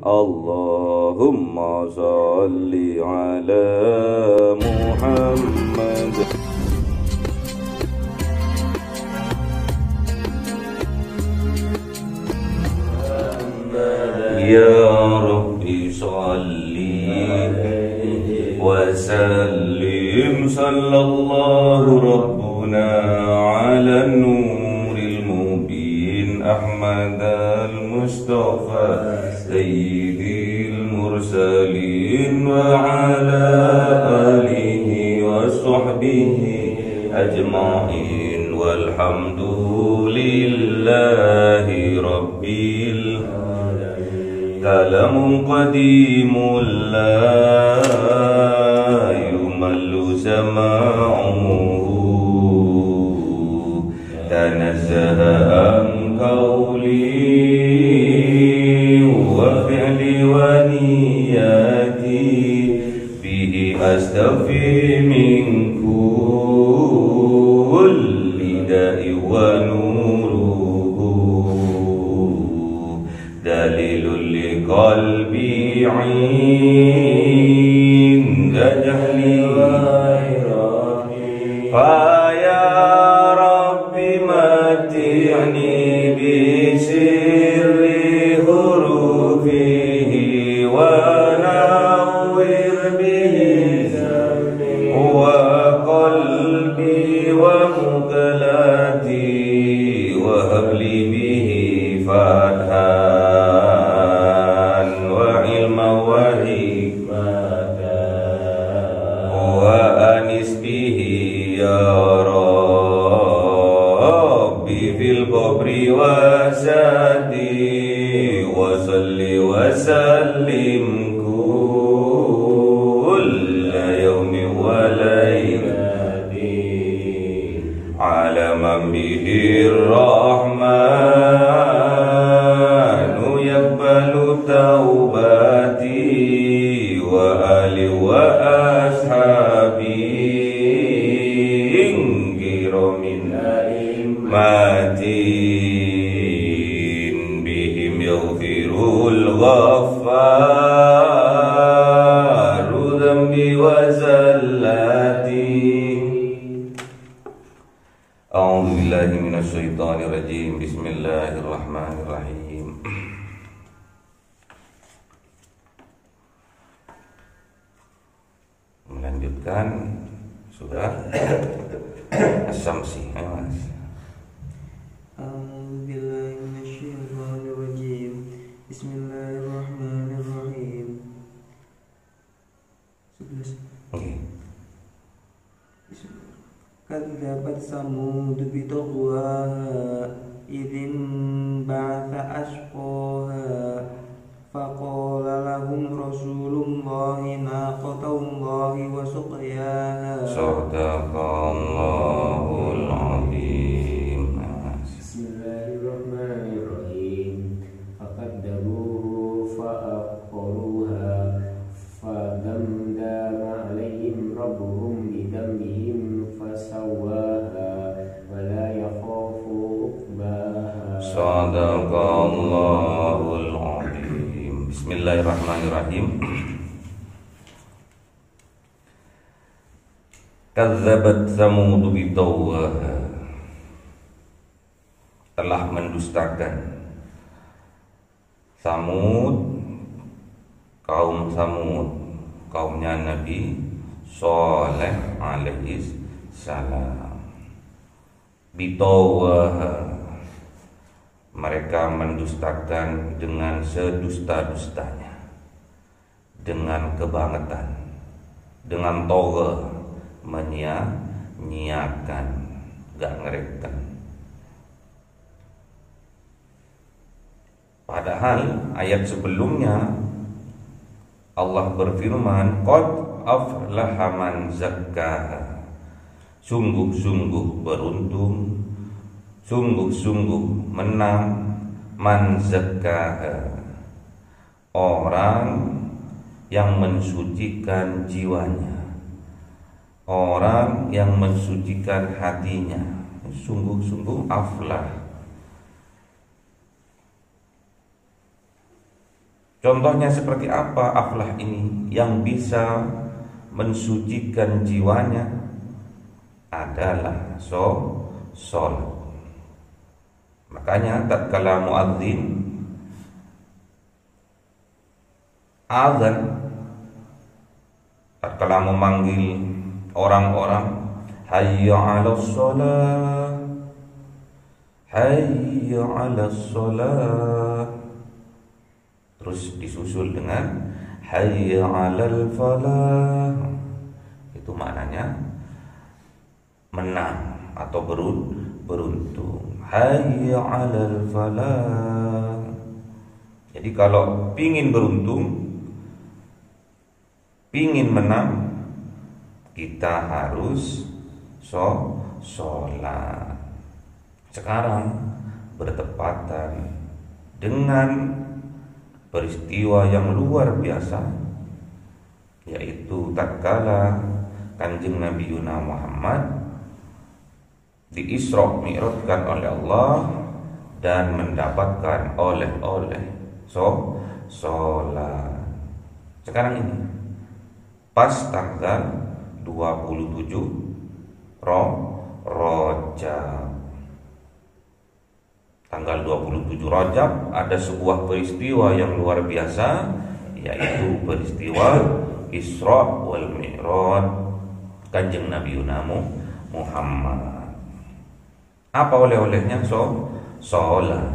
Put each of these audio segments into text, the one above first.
Allahumma salli ala Muhammad. Ya Rabbi salli wa sallim sallallahu rabbuna ala nuril mubin Ahmad al-Mustafa sayyidil mursalin wa ala alihi wa sahbihi ajma'in walhamdulillahi rabbil kalamun qadimun la yumallu sama'uhu tanazzaha an qawli wa fi'li wa niyati bihi astaghfi min kulli da'i wa nuruhu dalilul qalbi 'inda jahli fa ya rabbi mati'ni bi sirri hurufihi wa nawwir bihi wa qalbi wa muqallati wa habli bihi fatha wasadi wa salli wa sallim kulla yawmi wa laylati ala man bihi rahmanu yaqbalu taubati wa ali wa ashabi ingkiramin mati Ghafaru dhambi wa zallati. A'udzu billahi minasy syaithanir rajim. Bismillahirrahmanirrahim. Melanjutkan surah Asy-Syamsi. Mas. Bismillahirrahmanirrahim. Kadzabat Samud bitagwaha idzin ba'atha ashqaha faqala lahum rasulullahi naqatallahi wa suqyaha. Sadaqallahul azim. Bismillahirrahmanirrahim. Faqaddaruhu fa'aqaruha fadamdama alaihim rabbuhum bidambihim fasawwaha wa la yakhafu uqbaha. Sadaqallahul azim. Bismillahirrahmanirrahim. Kadzabat Samud bitawwaha, telah mendustakan Samud, kaum Samud, kaumnya Nabi Shalih alaihi salam. Bitawwaha, mereka mendustakan dengan sedusta-dustanya, dengan kebangetan, dengan togha, menyia-nyiakan, gak ngerekkan. Padahal ayat sebelumnya Allah berfirman, qad aflaha man zakkaha, sungguh-sungguh beruntung, sungguh-sungguh menang, man zakkaha, orang yang mensucikan jiwanya, orang yang mensucikan hatinya. Sungguh-sungguh aflah. Contohnya seperti apa aflah ini yang bisa mensucikan jiwanya? Adalah sholat. Makanya tatkala muadzin azan, tatkala memanggil orang-orang, hayya 'alas shalah, hayya 'alas shalah, terus disusul dengan hayya 'alal falah, itu maknanya menang atau beruntung. Hayya 'alal falah. Jadi kalau pingin beruntung, pingin menang, kita harus sholat. Sekarang bertepatan dengan peristiwa yang luar biasa, yaitu tatkala Kanjeng Nabi Yuna Muhammad di Isra Mi'rajkan oleh Allah dan mendapatkan oleh-oleh sholat. Sekarang ini pas tanggal 27 Rajab. Tanggal 27 Rajab ada sebuah peristiwa yang luar biasa, yaitu peristiwa Isra wal Mi'raj Kanjeng Nabi Muhammad. Apa oleh-olehnya? Sholat.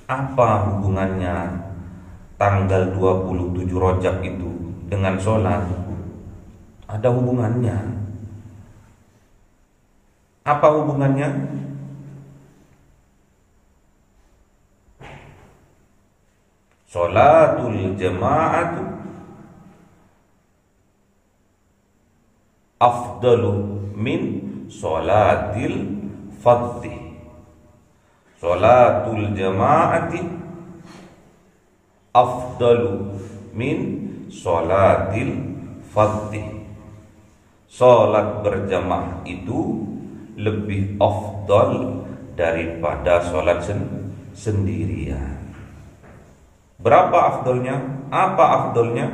Apa hubungannya tanggal 27 Rajab itu dengan sholat? Ada hubungannya. Apa hubungannya? Sholatul jama'atu afdalu min sholatil fardhi. Sholatul jama'ati afdalu min sholatil fardhi. Sholat berjamaah itu lebih afdal daripada sholat sendirian. Berapa afdalnya? Apa afdalnya?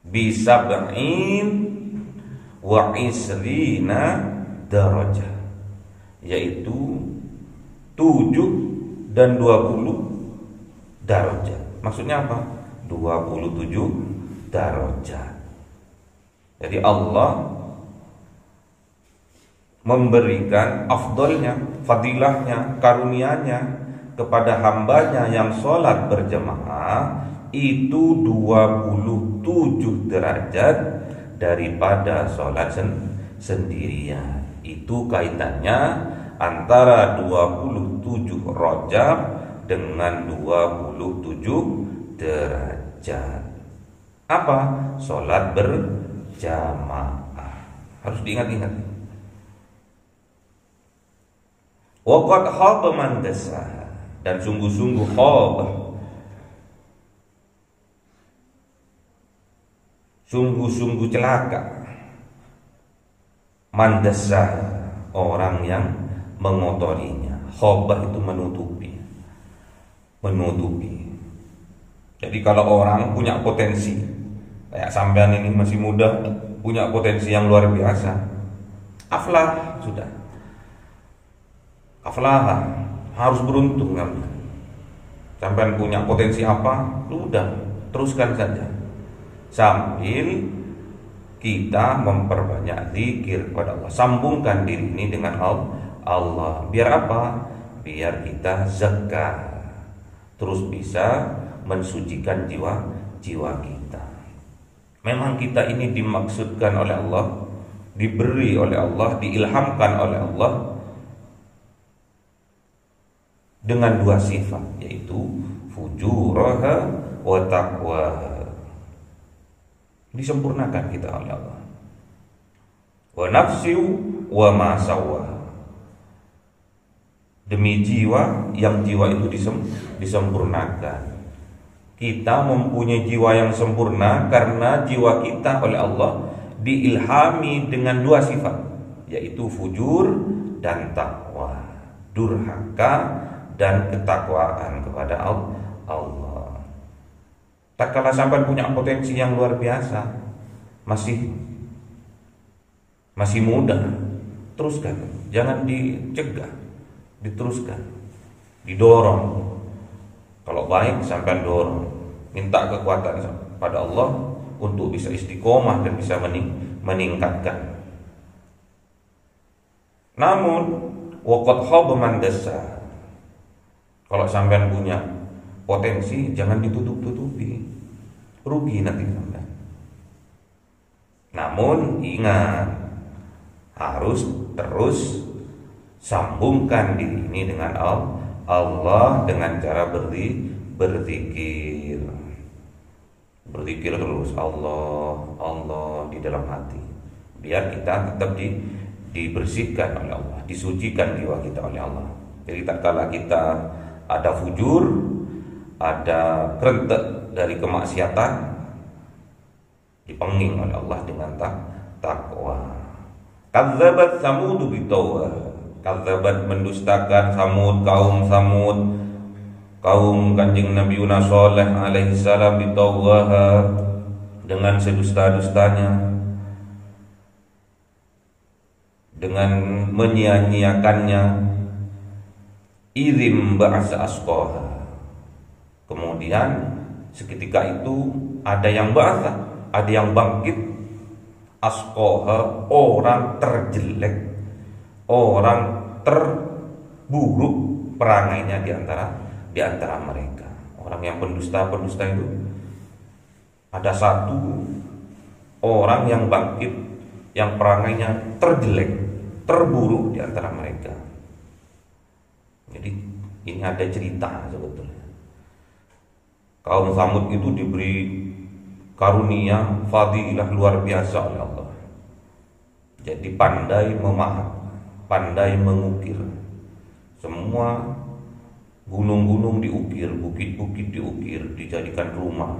Bisab'in wa isrina darajah, yaitu 7 dan 20 darajat. Maksudnya apa? 27 darajat. Jadi Allah memberikan afdalnya, fadilahnya, karunianya kepada hambanya yang sholat berjamaah itu 27 derajat daripada sholat sendirian. Itu kaitannya antara 27 Rajab dengan 27 derajat. Apa? Sholat berjamaah. Harus diingat-ingat. Waqad khaba man dassaha, dan sungguh-sungguh khaba, sungguh-sungguh celaka, man dassaha, orang yang mengotorinya. Khaba itu menutupi. Jadi kalau orang punya potensi, kayak sampean ini masih muda, punya potensi yang luar biasa, aflah sudah. Aflah, harus beruntung kan. Sampean punya potensi apa? Sudah, teruskan saja. Sambil kita memperbanyak zikir kepada Allah. Sambungkan diri ini dengan Allah. Biar apa? Biar kita zakah. Terus bisa mensucikan jiwa kita. Memang kita ini dimaksudkan oleh Allah, diberi oleh Allah, diilhamkan oleh Allah dengan 2 sifat, yaitu fujuraha wa taqwaha. Disempurnakan kita oleh Allah. Wa nafsiu wa ma sawwaha. Demi jiwa, yang jiwa itu disempurnakan. Kita mempunyai jiwa yang sempurna karena jiwa kita oleh Allah diilhami dengan 2 sifat, yaitu fujur dan taqwa, durhaka dan ketakwaan kepada Allah. Tak kala sampai punya potensi yang luar biasa, masih muda, teruskan, jangan dicegah, diteruskan, didorong. Kalau baik sampai dorong, minta kekuatan pada Allah untuk bisa istiqomah dan bisa meningkatkan. Namun waqad khaba man dassa. Kalau sampean punya potensi, jangan ditutup-tutupi, rugi nanti sampean. Namun ingat, harus terus sambungkan diri ini dengan Allah dengan cara berzikir. Berzikir terus Allah di dalam hati, biar kita tetap dibersihkan oleh Allah, disucikan jiwa kita oleh Allah. Jadi tak kala kita ada fujur, ada kerentek dari kemaksiatan, dipenging oleh Allah dengan takwa. Kadzabat Samud bitawah. Kadzabat mendustakan kaum Samud, kaum Kanjeng Nabi Yunus Shalih alaihi salam bitawah, dengan sedusta-dustanya, dengan menyia-nyiakannya. Irim ba'asa asqaha. Kemudian seketika itu ada yang ba'asa, ada yang bangkit. Asqaha, orang terjelek, orang terburuk perangainya di antara mereka. Orang yang pendusta itu, ada satu orang yang bangkit yang perangainya terjelek, terburuk di antara mereka. Jadi ini ada cerita sebetulnya. Kaum Samud itu diberi karunia fadilah luar biasa oleh Allah. Jadi pandai memahat, pandai mengukir. Semua gunung-gunung diukir, bukit-bukit diukir, dijadikan rumah.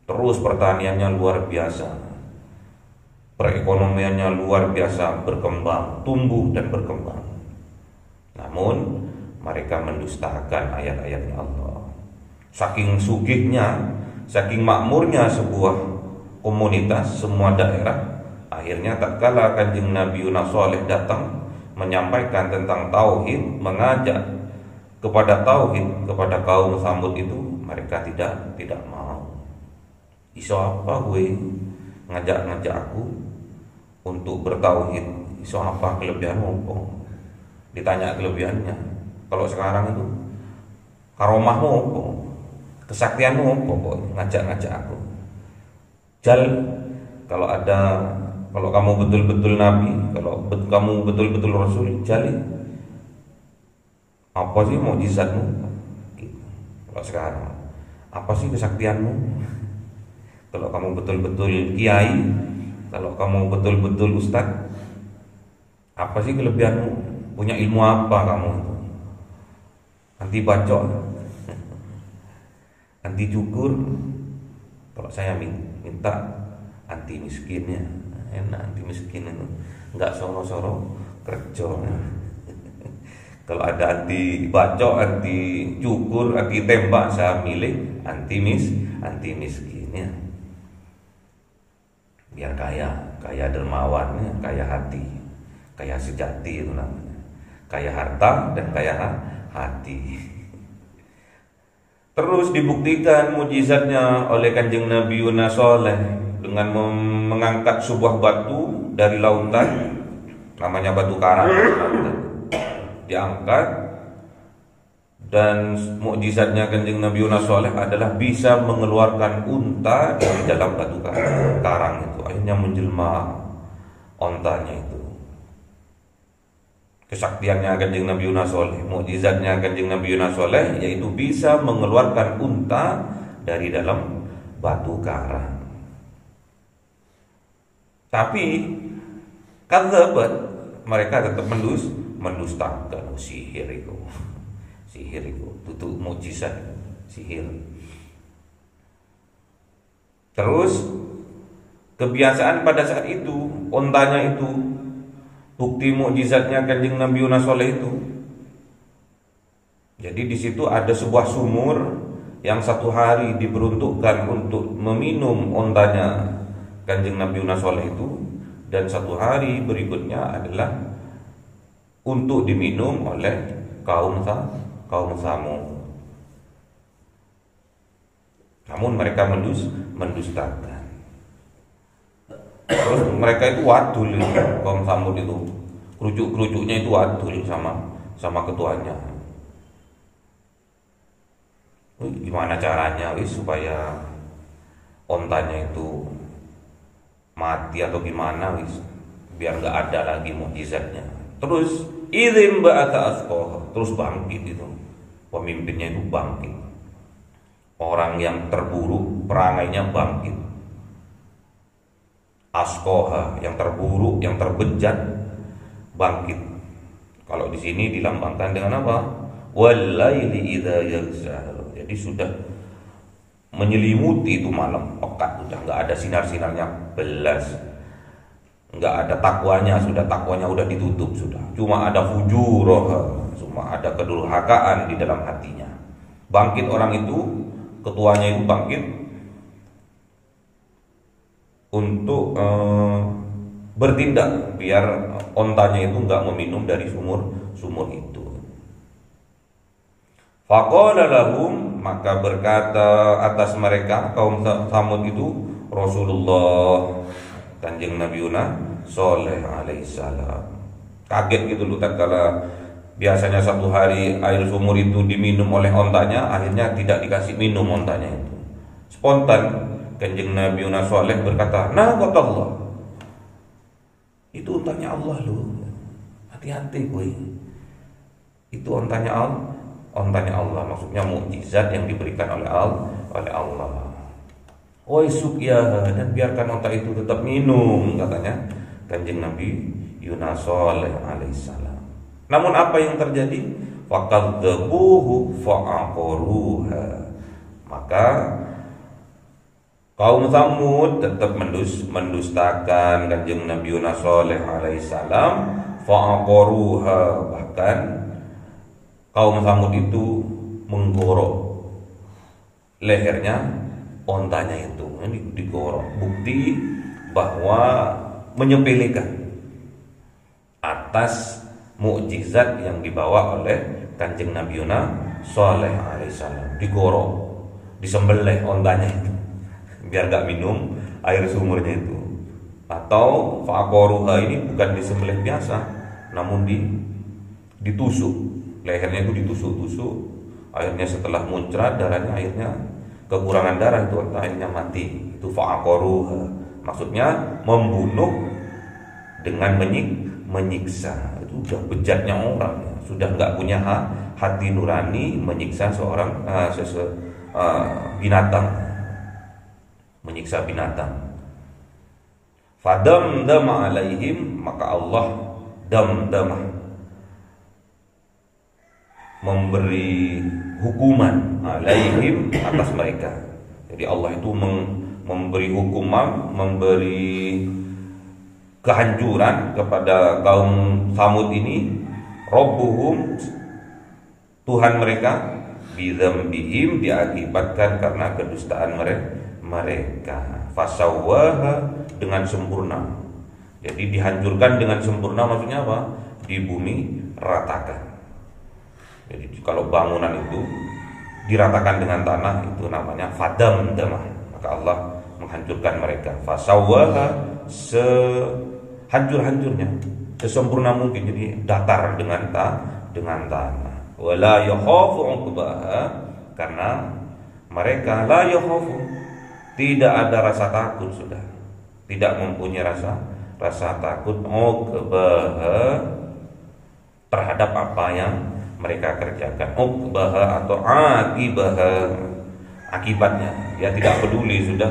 Terus pertaniannya luar biasa, perekonomiannya luar biasa, berkembang, tumbuh dan berkembang. Namun mereka mendustakan ayat-ayatnya Allah. Saking sugihnya, saking makmurnya sebuah komunitas, semua daerah, akhirnya tatkala Kanjeng Nabi Yunus Shalih datang menyampaikan tentang tauhid, mengajak kepada tauhid kepada kaum Samud itu, mereka tidak mau. Iso apa gue ngajak aku untuk bertauhid? Iso apa kelebihanmu? Ditanya kelebihannya. Kalau sekarang itu karomahmu apa? Kesaktianmu apa? Ngajak aku. Kalau kamu betul-betul nabi, kalau kamu betul-betul rasul, jali. Apa sih mukjizatmu? Gitu. Kalau sekarang, apa sih kesaktianmu? Kalau kamu betul-betul kiai, kalau kamu betul-betul ustaz, apa sih kelebihanmu? Punya ilmu apa kamu itu? Anti bacok, anti cukur. Kalau saya minta anti miskinnya, enak anti miskin itu, nggak soro-soro kerja. Kalau ada anti bacok, anti cukur, anti tembak, saya milih anti miskinnya. Biar kaya dermawannya, kaya hati, kaya sejati itu namanya. Kaya harta dan kaya hati. Terus dibuktikan mukjizatnya oleh Kanjeng Nabi Yunus Shalih dengan mengangkat sebuah batu dari lautan, namanya batu karang, diangkat. Dan mukjizatnya Kanjeng Nabi Yunus Shalih adalah bisa mengeluarkan unta dari dalam batu karang itu. Akhirnya menjelma ontanya itu. Kesaktiannya Kanjeng Nabi Yunus Shalih, mukjizatnya Kanjeng Nabi Yunus Shalih, yaitu bisa mengeluarkan unta dari dalam batu karang. Tapi kadzabat, mereka tetap mendustakan sihir itu, tutup mukjizat sihir. Terus kebiasaan pada saat itu, ontanya itu, bukti mukjizatnya Kanjeng Nabi Yunus Shalih itu, Jadi di situ ada sebuah sumur yang satu hari diperuntukkan untuk meminum ontanya Kanjeng Nabi Yunus Soleh itu, dan satu hari berikutnya adalah untuk diminum oleh kaum Samud. Namun mereka mendustakan. Terus mereka itu wadul, kaum Samud itu kerucuk-kerucuknya itu wadul sama ketuanya. Gimana caranya supaya ontanya itu mati atau gimana biar nggak ada lagi mukjizatnya. Terus idzin ba'atha asqaha, terus bangkit itu. Pemimpinnya itu bangkit. Orang yang terburuk perangainya bangkit. Asqaha, yang terburuk, yang terbejat bangkit. Kalau di sini dilambangkan dengan apa? Walaili idza yaghsha. Jadi sudah menyelimuti itu malam, pekat, sudah nggak ada sinar-sinarnya belas, nggak ada takwanya, takwanya udah ditutup sudah. Cuma ada fujur, cuma ada kedurhakaan di dalam hatinya. Bangkit orang itu, ketuanya itu bangkit untuk bertindak biar ontanya itu nggak meminum dari sumur itu. Faqala lahum, maka berkata atas mereka kaum Samud itu Rasulullah Kanjeng Nabi Yunus Soleh alaihissalam. Kaget gitu loh, tatkala biasanya satu hari air sumur itu diminum oleh ontanya, akhirnya tidak dikasih minum ontanya itu. Spontan Kanjeng Nabi Yunus Soleh berkata, "Naqatallah." Itu ontanya Allah loh. Hati-hati gue. Itu ontanya Allah, maksudnya mukjizat yang diberikan oleh Allah. Woi suqyaha, dan biarkan onta itu tetap minum, katanya Kanjeng Nabi Yunus Soleh alaihissalam. Namun apa yang terjadi? Faqadzabuhu fa'aqaruha. Maka kaum Samud tetap mendustakan Kanjeng Nabi Yunus Soleh alaihissalam. Fa'aqaruha, bahkan kaum Samud itu menggorok lehernya ontanya itu. Ini digorok, bukti bahwa menyepelekan atas mukjizat yang dibawa oleh Kanjeng Nabi Yunus Soleh alaihissalam. Digorok, disembelih ontanya itu biar gak minum air sumurnya itu. Atau faqaruha ini bukan disembelih biasa, namun ditusuk. Lehernya itu ditusuk-tusuk, akhirnya setelah muncrat darahnya, akhirnya kekurangan darah itu akhirnya mati. Itu fa'aqaruha, maksudnya membunuh dengan menyiksa. Itu sudah bejatnya orang, sudah nggak punya hati nurani, menyiksa seorang binatang, menyiksa binatang. Fadamdama alaihim, maka Allah damdamah, memberi hukuman alaihim, atas mereka. Jadi Allah itu memberi hukuman, memberi kehancuran kepada kaum Samud ini. Rabbuhum, Tuhan mereka, bidzambihim, diakibatkan karena kedustaan mereka. Fasawwaha, dengan sempurna. Jadi dihancurkan dengan sempurna, maksudnya apa? Di bumi ratakan. Jadi kalau bangunan itu diratakan dengan tanah, itu namanya fadamdamah. Maka Allah menghancurkan mereka. Fasawwaha, sehancur-hancurnya, sesempurna mungkin. Jadi datar dengan tanah. Wala yakhafu 'uqbaha, karena mereka la yakhafu, tidak ada rasa takut, sudah tidak mempunyai rasa takut 'uqbaha, terhadap apa yang mereka kerjakan. Uqbaha atau akibaha, akibatnya. Dia tidak peduli, sudah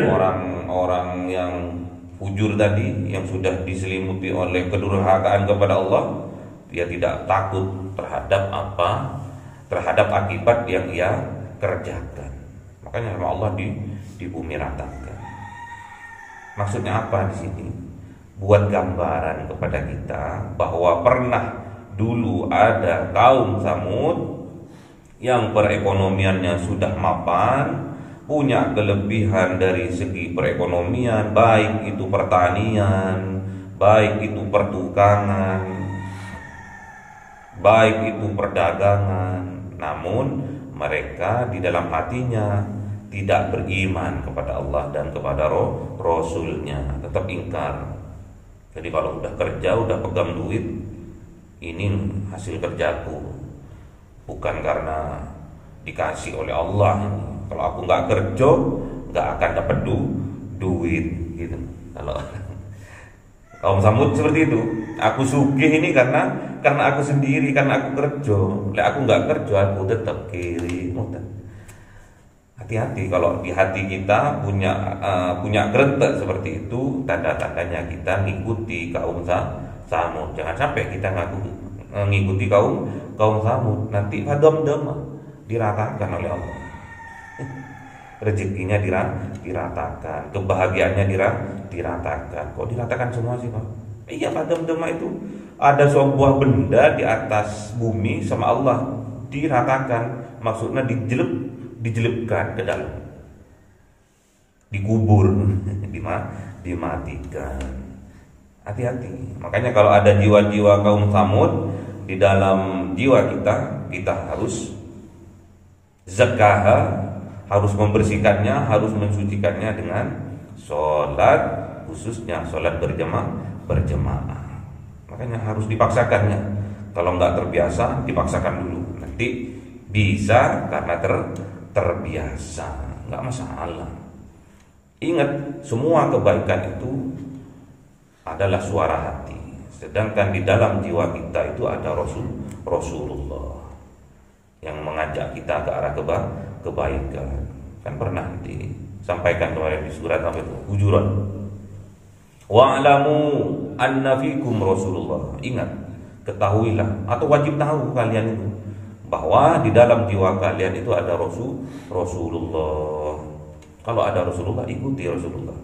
orang-orang yang fujur tadi, yang sudah diselimuti oleh kedurhakaan kepada Allah, dia tidak takut terhadap apa, terhadap akibat yang ia kerjakan. Makanya sama Allah di bumi ratakan. Maksudnya apa di sini? Buat gambaran kepada kita bahwa pernah dulu ada kaum Samud yang perekonomiannya sudah mapan, punya kelebihan dari segi perekonomian, baik itu pertanian, baik itu pertukangan, baik itu perdagangan, namun mereka di dalam hatinya tidak beriman kepada Allah dan kepada Rasulnya, tetap ingkar. Jadi kalau udah kerja, udah pegang duit, ini hasil kerjaku, bukan karena dikasih oleh Allah. Kalau aku nggak kerja, nggak akan dapat duit gitu. Kalau kaum Samud seperti itu, aku sugih ini karena aku sendiri, karena aku kerja. Lek aku nggak kerja, aku tetap kiri. Hati-hati kalau di hati kita punya gretek seperti itu, tanda-tandanya kita ngikuti kaum Samud. Jangan sampai kita ngikuti kaum Samud, nanti padam-dam diratakan oleh Allah. Rezekinya diratakan, kebahagiaannya diratakan. Kok diratakan semua sih, Pak? Iya, padam-dam itu ada sebuah benda di atas bumi sama Allah diratakan, maksudnya dijelupkan ke dalam, dikubur, dimatikan. Hati-hati. Makanya kalau ada jiwa-jiwa kaum Samud di dalam jiwa kita harus zakah, harus membersihkannya, harus mensucikannya dengan sholat, khususnya sholat berjamaah. Makanya harus dipaksakannya. Kalau nggak terbiasa, dipaksakan dulu. Nanti bisa karena terbiasa, nggak masalah. Ingat, semua kebaikan itu adalah suara hati. Sedangkan di dalam jiwa kita itu ada Rasulullah yang mengajak kita ke arah kebaikan. Kan pernah disampaikan kemarin di surat apa itu? Hujurat. Wa'lamu anna fikum Rasulullah. Ingat, ketahuilah atau wajib tahu kalian itu bahwa di dalam jiwa kalian itu ada Rasulullah. Kalau ada Rasulullah, ikuti Rasulullah,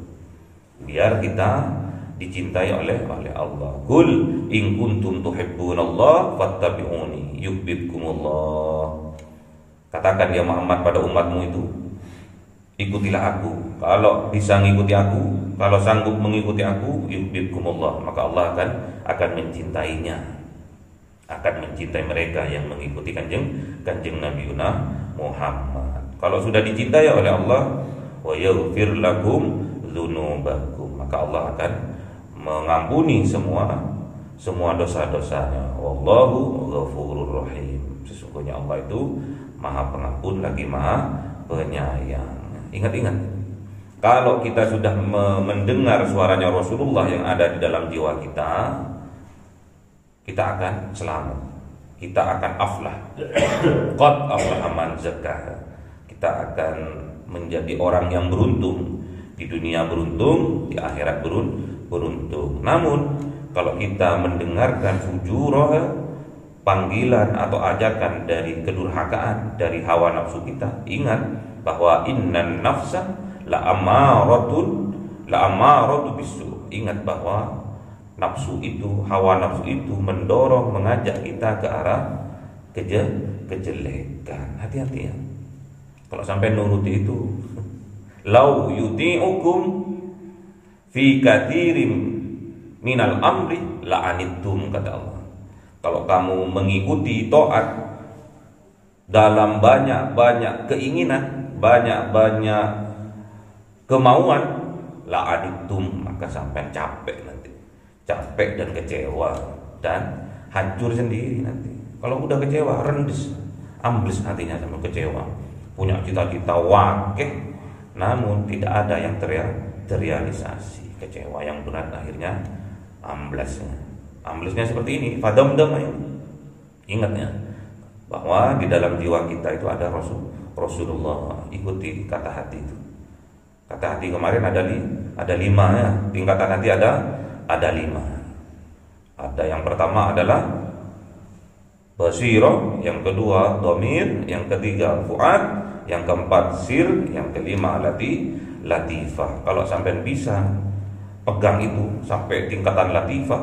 biar kita dicintai oleh Allah. Qul in kuntum tuhibbunallah fattabi'uni yuhibbukumullah. Katakan ya Muhammad pada umatmu itu, ikutilah aku. Kalau bisa mengikuti aku, kalau sanggup mengikuti aku, yuhibbukumullah, maka Allah akan mencintainya, akan mencintai mereka yang mengikuti kanjeng Nabi Muhammad. Kalau sudah dicintai oleh Allah, wa yaghfir lakum dzunubakum, maka Allah akan mengampuni semua dosa-dosanya. Wallahu ghafurur rahim. Sesungguhnya Allah itu Maha Pengampun lagi Maha Penyayang. Ingat-ingat, kalau kita sudah mendengar suaranya Rasulullah yang ada di dalam jiwa kita, kita akan selamat, kita akan aflah. Qad aflaha man zakkaha. Kita akan menjadi orang yang beruntung, di dunia beruntung, di akhirat beruntung. Namun kalau kita mendengarkan fujurah, panggilan atau ajakan dari kedurhakaan, dari hawa nafsu kita, ingat bahwa innan nafsa la amaratu bisu. Ingat bahwa nafsu itu, hawa nafsu itu mendorong, mengajak kita ke arah kejelekan. Hati-hati ya. Kalau sampai nuruti itu, lau yuti'ukum fi katsirin minal amri la'anittum, kata Allah. Kalau kamu mengikuti taat dalam banyak-banyak keinginan, banyak-banyak kemauan, la'anittum, maka sampai capek nanti. Capek dan kecewa dan hancur sendiri nanti. Kalau udah kecewa, rendes, ambles hatinya sama kecewa. Punya cita-cita wakeh, namun tidak ada yang terrealisasi. Kecewa yang berat akhirnya amblesnya seperti ini. Fadam-dam ini. Ingatnya bahwa di dalam jiwa kita itu ada Rasulullah. Ikuti kata hati itu. Kata hati kemarin ada 5 ya. Tingkatan hati ada 5. Ada yang pertama adalah basirah, yang kedua dhamir, yang ketiga fuad, yang keempat sir, yang kelima latifah. Kalau sampai bisa pegang itu sampai tingkatan latifah,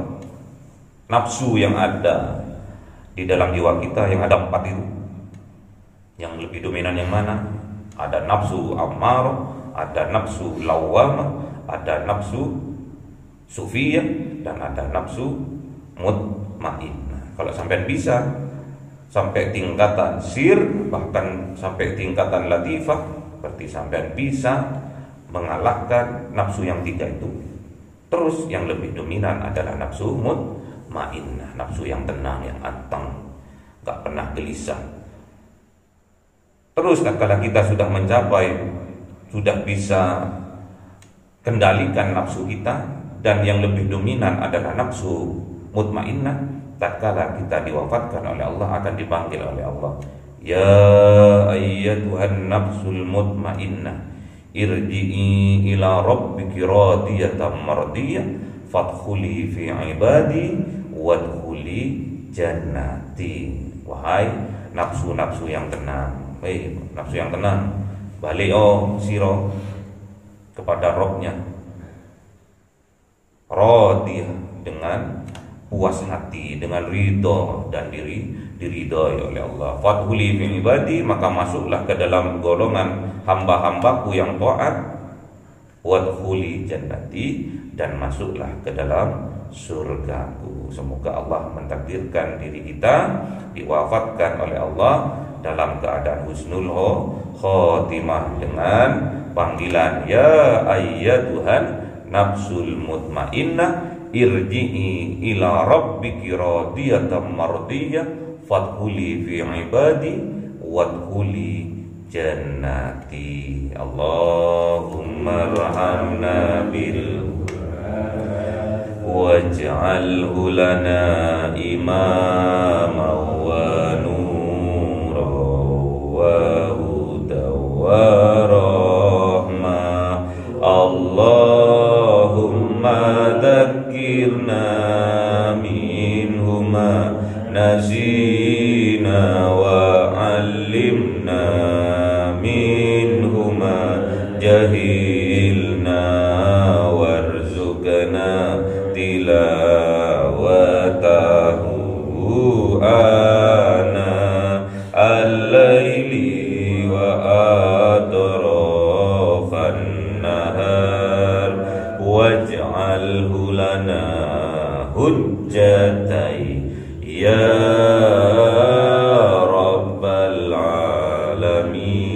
nafsu yang ada di dalam jiwa kita yang ada 4 itu, Yang lebih dominan yang mana? Ada nafsu ammar, ada nafsu lawwamah, ada nafsu sufiyah, dan ada nafsu mutmainnah. Kalau sampai bisa sampai tingkatan sir, bahkan sampai tingkatan latifah, berarti sampai bisa mengalahkan nafsu yang 3 itu. Terus yang lebih dominan adalah nafsu mutmainnah, nafsu yang tenang, yang anteng, gak pernah gelisah. Terus kalau kita sudah mencapai, sudah bisa kendalikan nafsu kita, dan yang lebih dominan adalah nafsu mutmainnah, tatkala kita diwafatkan oleh Allah, akan dipanggil oleh Allah, ya ayyatuhan nafsul mutmainnah, irji'i ila rabbiki radiyatan mardiyah, fadkhuli fi ibadi wadkhuli jannati. Wahai nafsu-nafsu yang tenang, nafsu yang tenang, balik siro kepada Rabbnya, radiyah, dengan puas hati, dengan ridho dan diridhoi oleh Allah. Fadkhuli fi ibadi, maka masuklah ke dalam golongan hamba-hambaku yang taat. Wadkhuli jannati, dan masuklah ke dalam surgaku. Semoga Allah mentakdirkan diri kita diwafatkan oleh Allah dalam keadaan husnul khotimah dengan panggilan ya ayyatuhan nafsul mutmainnah, irji'i ila rabbiki radiyatan mardiyah, fadkhuli fi ibadi wadkhuli jannati. Allahumma arhamna bil waj'alhu lana imama wa nura wa huda wa rahmah. Allahumma dzakirna minhuma nasina wa 'allimna minhuma jahilna warzuqna tilawatahu ana al-laili wa atrafan nahar, waj'alhu lana hujjatai ya rabbal alamin.